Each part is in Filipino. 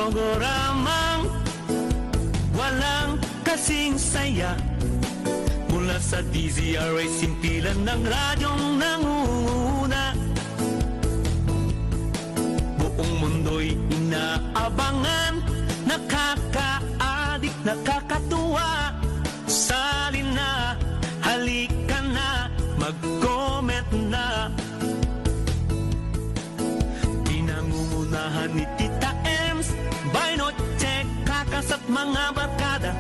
programang walang kasing saya. Mula sa DZRH, simpilan ng radyong nangunguna. Buong mundo'y inaabangan, nakakaadik, nakakatuwa. Salin na, halika na, mag-comment na. Pinangungunahan ni Tita Ems, by Noche, Kakas at mga barkada.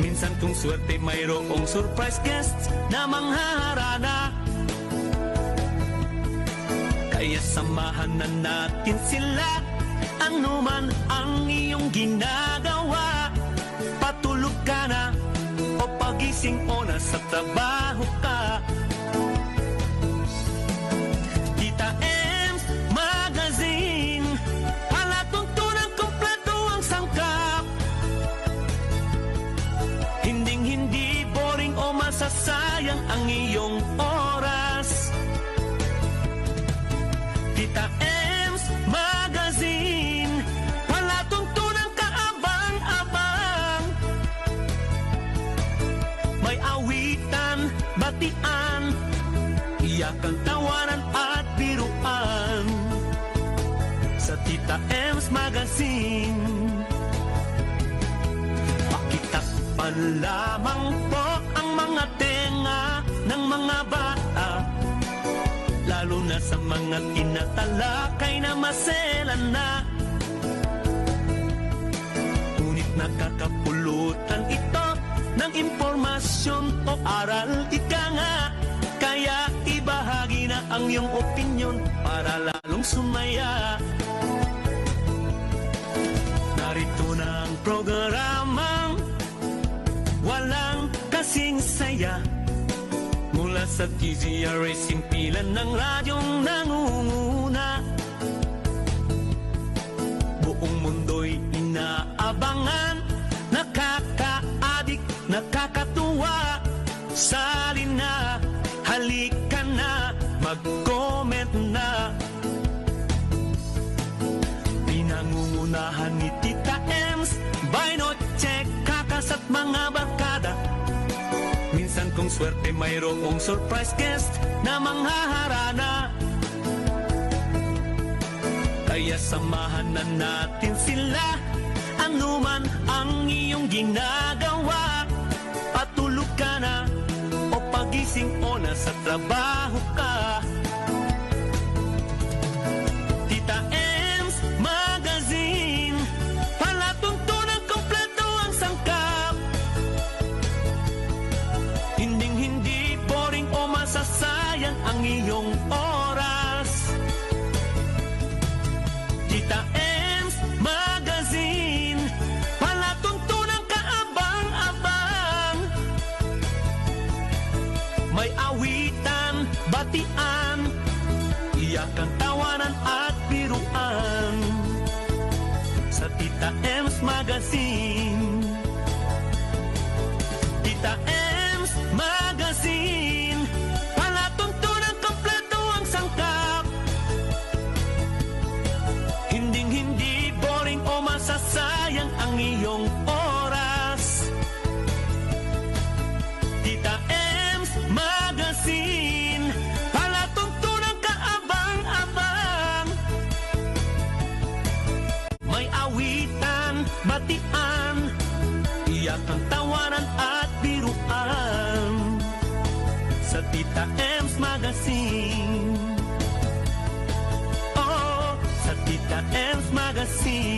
Minsan kung swerte mayroong surprise guests na manghaharana. Kaya samahan na natin sila, anuman ang iyong ginagawa. Patulog ka na o pagising o nasa trabaho ka. Tita Ems Magazine, palatuntunan kompleto ang sangkap. Hinding-hindi boring o masasayang ang iyong oras. Tita Ems Magazine, palatuntunan kaabang-abang. May awitan, batian, iyakan, tawanan at biruan. Sa Tita Ems Magazine, pakitakpan lamang po ang mga tenga ng mga bata, lalo na sa mga tinatalakay na maselan na. Ngunit nakakapulutan ito ng impormasyon o aral, ika nga. Kaya ibahagi na ang iyong opinyon para lalong sumaya. Narito na ang programang walang kasing saya. Mula sa DZRH, simpilan ng radyong nangunguna. Buong mundo'y inaabangan, nakakaadik, nakakatuwa. Salin na, halika na, mag-comment na. Pinangungunahan ni Tita Ems, by Noche, Kakas at mga barkada. Minsan kung swerte mayroong surprise guest na manghaharana. Kaya samahan na natin sila, anuman ang iyong ginagawa. Patulog ka na o pagising o nasa trabaho ka. Tita Ems Magazine, palatuntunan kompleto ang sangkap. Hinding-hindi boring o masasayang ang iyong oras. Tita Ems Magazine, palatuntunan kaabang-abang. May awitan, batian, iyakan, tawanan at biruan. Sa Tita Ems Magazine, Tita Ems Magazine, palatuntunan kompleto ang sangkap. Hinding-hindi boring o masasayang ang iyong oras. Tita Ems Magazine, palatuntunan kaabang-abang. May awitan, batian, iyakan, tawanan at biruan. Sa Tita Ems Magazine, oh, sa Tita Ems Magazine.